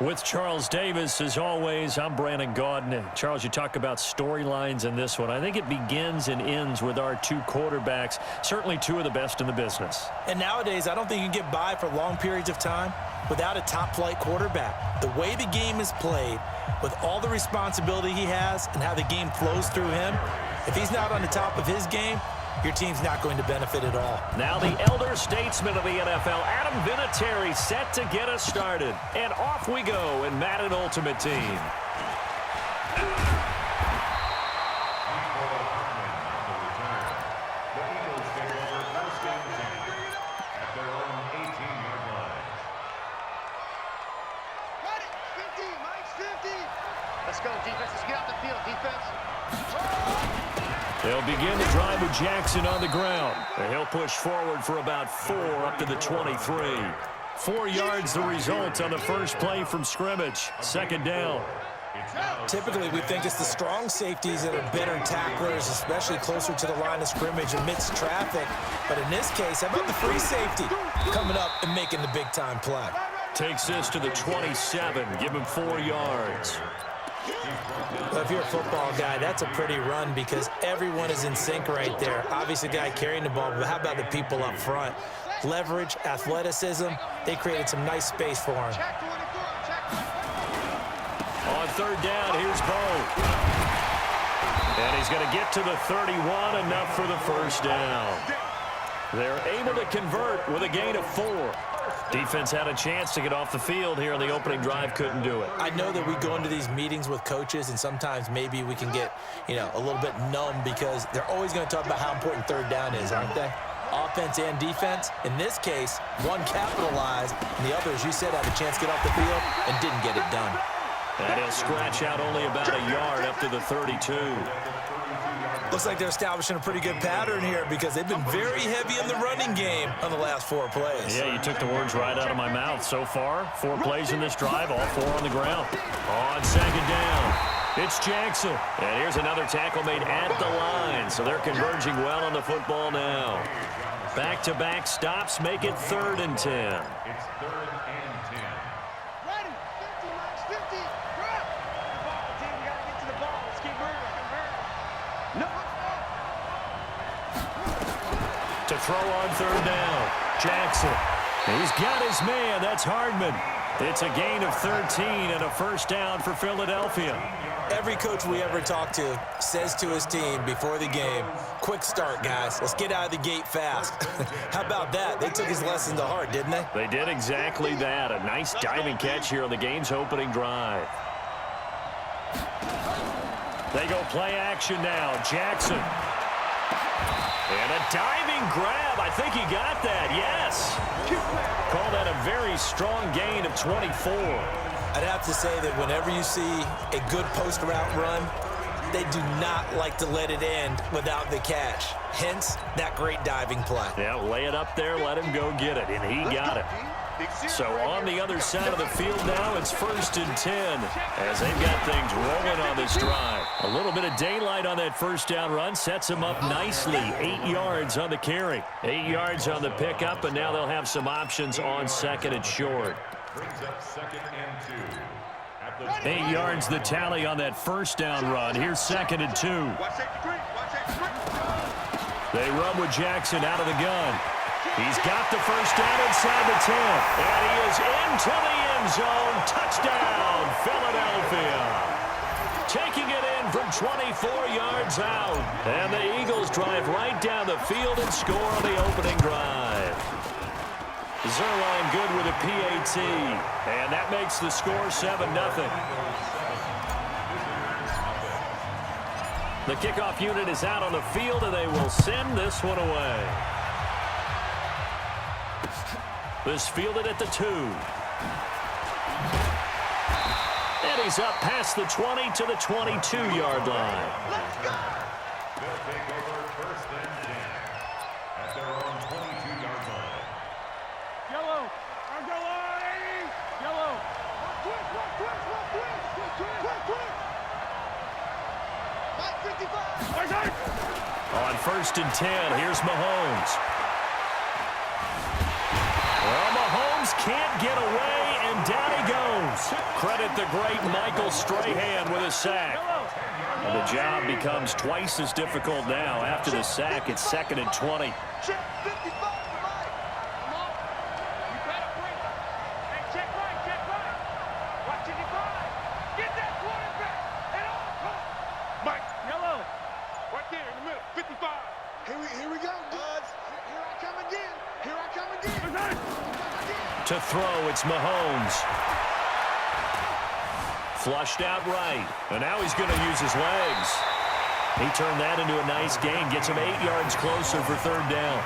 With Charles Davis, as always, I'm Brandon Gaudin. Charles, you talk about storylines in this one. I think it begins and ends with our two quarterbacks, certainly two of the best in the business. And nowadays, I don't think you can get by for long periods of time without a top-flight quarterback. The way the game is played, with all the responsibility he has and how the game flows through him, if he's not on the top of his game, your team's not going to benefit at all. Now the elder statesman of the NFL, Adam Vinatieri, set to get us started. And off we go in Madden Ultimate Team. Let's go, defense. Let's get out the field, defense. They'll begin the drive with Jackson on the ground. And he'll push forward for about 4 up to the 23. 4 yards the result on the first play from scrimmage. Second down. Typically, we think it's the strong safeties that are better tacklers, especially closer to the line of scrimmage amidst traffic. But in this case, how about the free safety coming up and making the big-time play? Takes this to the 27. Give him 4 yards. Well, if you're a football guy, that's a pretty run because everyone is in sync right there. Obviously, the guy carrying the ball, but how about the people up front? Leverage, athleticism, they created some nice space for him. On third down, here's Bo. And he's going to get to the 31, enough for the first down. They're able to convert with a gain of 4. Defense had a chance to get off the field here in the opening drive, couldn't do it. I know that we go into these meetings with coaches, and sometimes maybe we can get, a little bit numb because they're always going to talk about how important third down is, aren't they? Offense and defense. In this case, one capitalized, and the other, as you said, had a chance to get off the field and didn't get it done. And he'll scratch out only about a yard up to the 32. Looks like they're establishing a pretty good pattern here because they've been very heavy in the running game on the last 4 plays. Yeah, you took the words right out of my mouth. So far, 4 plays in this drive, all 4 on the ground. On second down, it's Jackson. And here's another tackle made at the line. So they're converging well on the football now. Back-to-back stops make it 3rd and 10. It's 3rd and 10. Ready, 50, Max, 50. Grab the ball, team. You got to get to the ball. Let's keep moving. No. To throw on third down, Jackson. He's got his man. That's Hardman. It's a gain of 13 and a first down for Philadelphia. Every coach we ever talk to says to his team before the game, quick start, guys. Let's get out of the gate fast. How about that? They took his lesson to heart, didn't they? They did exactly that. A nice diving catch here on the game's opening drive. They go play action now. Jackson. And a diving grab. I think he got that. Yes. Call that a very strong gain of 24. I'd have to say that whenever you see a good post route run, they do not like to let it end without the catch. Hence, that great diving play. Yeah, lay it up there, let him go get it, and he got it. So on the other side of the field now, it's 1st and 10 as they've got things rolling on this drive. A little bit of daylight on that first down run sets them up nicely. 8 yards on the carry, 8 yards on the pickup, and now they'll have some options on 2nd and short. 8 yards the tally on that first down run. Here's 2nd and 2. They run with Jackson out of the gun. He's got the first down inside the 10. And he is into the end zone. Touchdown, Philadelphia. Taking it in from 24 yards out. And the Eagles drive right down the field and score on the opening drive. Zerline good with a PAT. And that makes the score 7-0. The kickoff unit is out on the field, and they will send this one away. This fielded at the 2. And he's up past the 20 to the 22-yard line. Let's go. They'll take over 1st and 10 at their own 22-yard line. Yellow. Yellow. Quick. 55. On 1st and 10, here's Mahomes. Well, Mahomes can't get away, and down he goes. Credit the great Michael Strahan with a sack. And the job becomes twice as difficult now. After the sack, it's 2nd and 20. Check 55 for Mike. Come on. You better bring it. Hey, check right. Watch it divide. Get that quarterback. And on. Mike. Yellow. Right there in the middle. 55. Here we go, Buds. Here I come again. To throw, it's Mahomes. Flushed out right. And now he's going to use his legs. He turned that into a nice gain. Gets him 8 yards closer for 3rd down.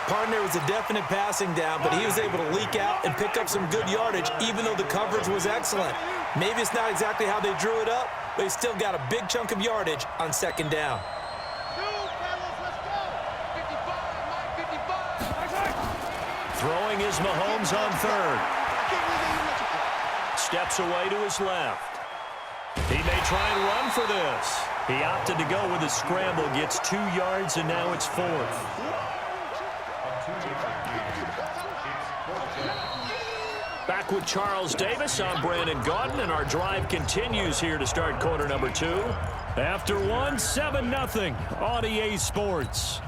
Partner was a definite passing down, but he was able to leak out and pick up some good yardage, even though the coverage was excellent. Maybe it's not exactly how they drew it up, but he still got a big chunk of yardage on 2nd down. Throwing is Mahomes on 3rd. Steps away to his left. He may try and run for this. He opted to go with a scramble, gets 2 yards, and now it's 4th. Back with Charles Davis, I'm Brandon Gaudin, and our drive continues here to start quarter number 2. After 1, 7-0 on EA Sports.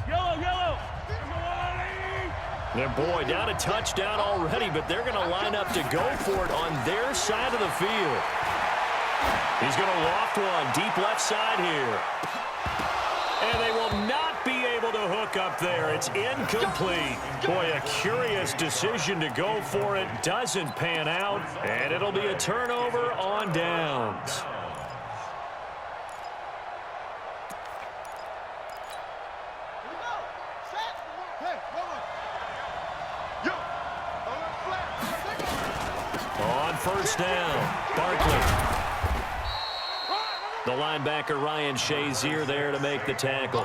Yellow. And boy, down a touchdown already, but they're going to line up to go for it on their side of the field. He's going to loft one deep left side here. And they will not be able to hook up there. It's incomplete. Boy, a curious decision to go for it. Doesn't pan out, and it'll be a turnover on downs. On 1st down, Barkley. The linebacker, Ryan Shazier, there to make the tackle.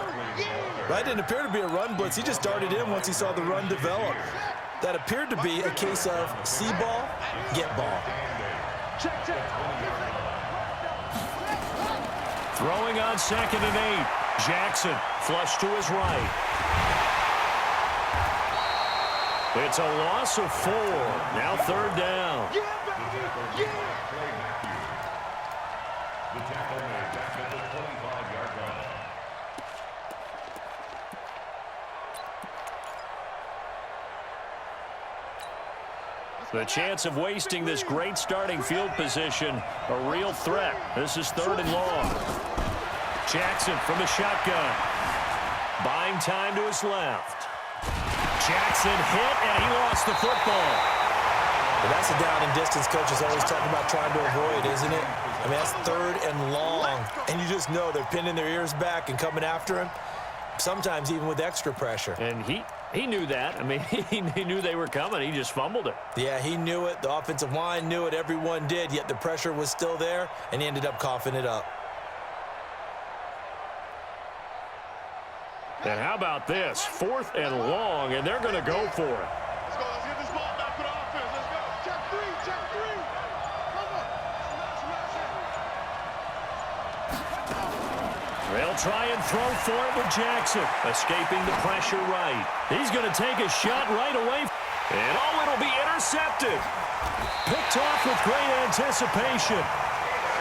That didn't appear to be a run blitz. He just darted in once he saw the run develop. That appeared to be a case of see ball, get ball. Throwing on 2nd and 8. Jackson, flush to his right. It's a loss of 4. Now 3rd down. The chance of wasting this great starting field position, a real threat. This is 3rd and long. Jackson from the shotgun. Buying time to his left. Jackson hit, and he lost the football. But that's a down and distance coaches always talking about trying to avoid, isn't it? I mean, that's 3rd and long, and you just know they're pinning their ears back and coming after him, sometimes even with extra pressure. And he knew that. I mean, he knew they were coming. He just fumbled it. Yeah, he knew it. The offensive line knew it. Everyone did, yet the pressure was still there, and he ended up coughing it up. And how about this? 4th and long, and they're going to go for it. Let's go. Let's get this ball back for the offense. Let's go. Check 3. Come on. They'll try and throw for it with Jackson. Escaping the pressure right. He's going to take a shot right away. And it'll be intercepted. Picked off with great anticipation.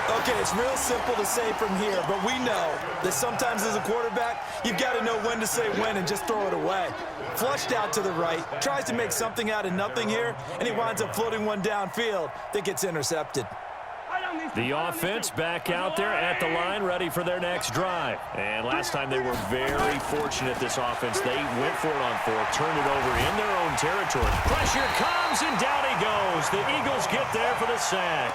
Okay, it's real simple to say from here, but we know that sometimes as a quarterback, you've got to know when to say when and just throw it away. Flushed out to the right, tries to make something out of nothing here, and he winds up floating one downfield that gets intercepted. The offense back out there at the line, ready for their next drive. And last time they were very fortunate, this offense. They went for it on 4th, turned it over in their own territory. Pressure comes, and down he goes. The Eagles get there for the sack.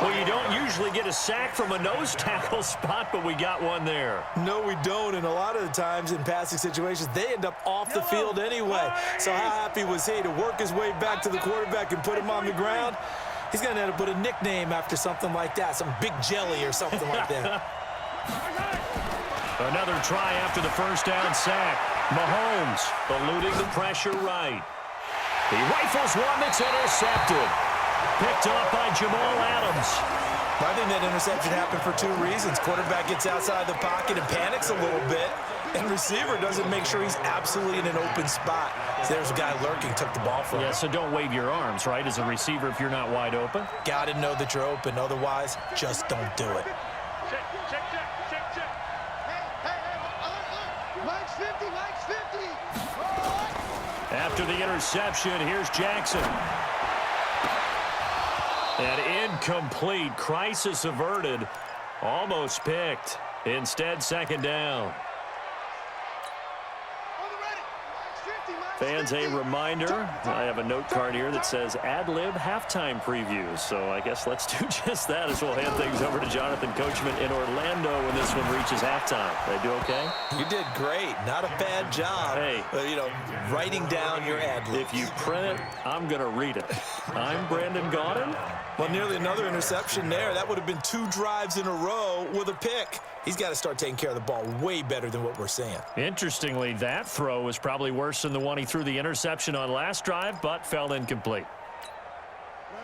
Well, you don't usually get a sack from a nose tackle spot, but we got one there. No, we don't, and a lot of the times in passing situations, they end up off the field anyway. So how happy was he to work his way back to the quarterback and put him on the ground? He's going to end up with a nickname after something like that, some Big Jelly or something like that. Another try after the 1st down sack. Mahomes eluding the pressure right. He rifles one that's intercepted. Picked off by Jamal Adams. I think that interception happened for two reasons. Quarterback gets outside the pocket and panics a little bit, and receiver doesn't make sure he's absolutely in an open spot. So there's a guy lurking, took the ball from him. Yeah, so don't wave your arms, right, as a receiver if you're not wide open. Got to know that you're open. Otherwise, just don't do it. Check. Hey, Mike's 50, Mike's 50. After the interception, here's Jackson. And incomplete. Crisis averted. Almost picked. Instead, second down. Fans, a reminder, I have a note card here that says ad-lib halftime previews. So I guess let's do just that as we'll hand things over to Jonathan Coachman in Orlando when this one reaches halftime. Did I do okay? You did great. Not a bad job. Hey. Writing down your ad-libs. If you print it, I'm going to read it. I'm Brandon Gaudin. Well, nearly another interception there. That would have been 2 drives in a row with a pick. He's got to start taking care of the ball way better than what we're seeing. Interestingly, that throw was probably worse than the one he threw the interception on last drive, but fell incomplete.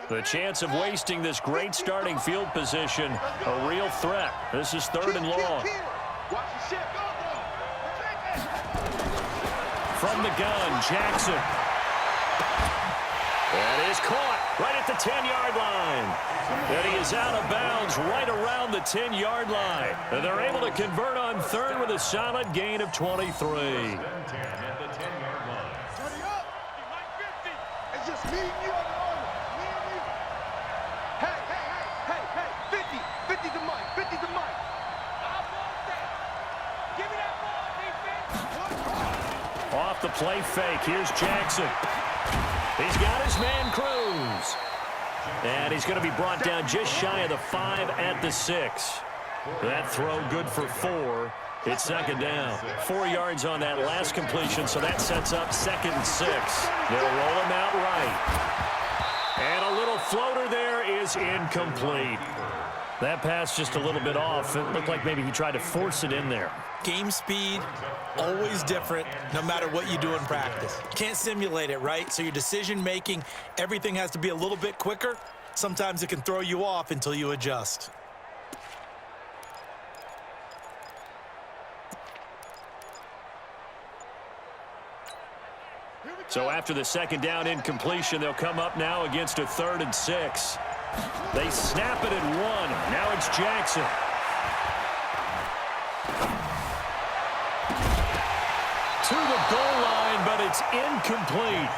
The chance of wasting this great starting field position, a real threat. This is 3rd and long. From the gun, Jackson. That is caught right at the 10-yard line. And he is out of bounds right around the 10-yard line. And they're able to convert on 3rd with a solid gain of 23. It's just me and you. Hey, 50 to Mike, 50 to Mike. I want that. Give me that ball, defense. Off the play fake, here's Jackson. He's got his man Cruz. And he's going to be brought down just shy of the 5 at the 6. That throw good for 4. It's second down. 4 yards on that last completion, so that sets up 2nd and 6. They'll roll him out right. And a little floater there is incomplete. That pass just a little bit off. It looked like maybe he tried to force it in there. Game speed, always different, no matter what you do in practice. Can't simulate it, right? So your decision-making, everything has to be a little bit quicker. Sometimes it can throw you off until you adjust. So after the second down incompletion, they'll come up now against a 3rd and 6. They snap it at 1. Now it's Jackson. To the goal line, but it's incomplete.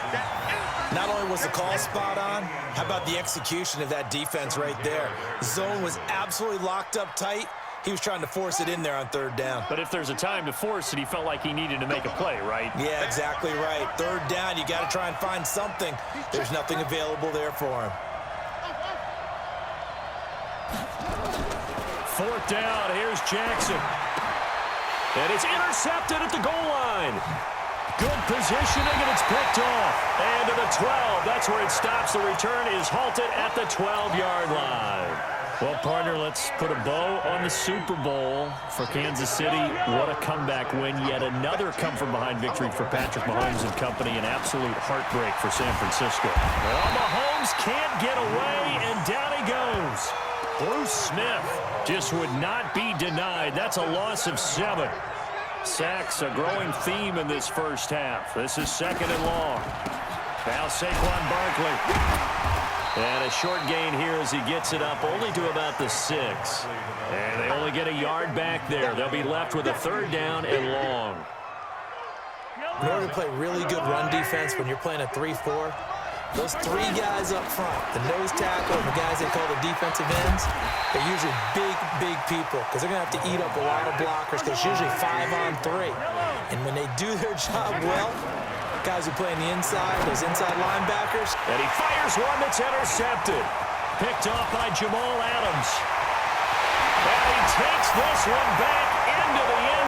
Not only was the call spot on, how about the execution of that defense right there? The zone was absolutely locked up tight. He was trying to force it in there on 3rd down. But if there's a time to force it, he felt like he needed to make a play, right? Yeah, exactly right. 3rd down, you got to try and find something. There's nothing available there for him. 4th down, here's Jackson. And it's intercepted at the goal line. Good positioning, and it's picked off. And to the 12, that's where it stops. The return is halted at the 12-yard line. Well, partner, let's put a bow on the Super Bowl for Kansas City. What a comeback win. Yet another come-from-behind victory for Patrick Mahomes and company. An absolute heartbreak for San Francisco. Well, Mahomes can't get away, and down he goes. Bruce Smith just would not be denied. That's a loss of 7. Sacks, a growing theme in this first half. This is 2nd and long. Now Saquon Barkley. And a short gain here as he gets it up only to about the 6. And they only get a yard back there. They'll be left with a 3rd down and long. In order to play really good run defense when you're playing a 3-4, those 3 guys up front, the nose tackle and the guys they call the defensive ends, they're usually big people because they're going to have to eat up a lot of blockers because it's usually 5 on 3. And when they do their job well, guys who play on the inside, those inside linebackers. And he fires one that's intercepted. Picked off by Jamal Adams. And he takes this one back into the end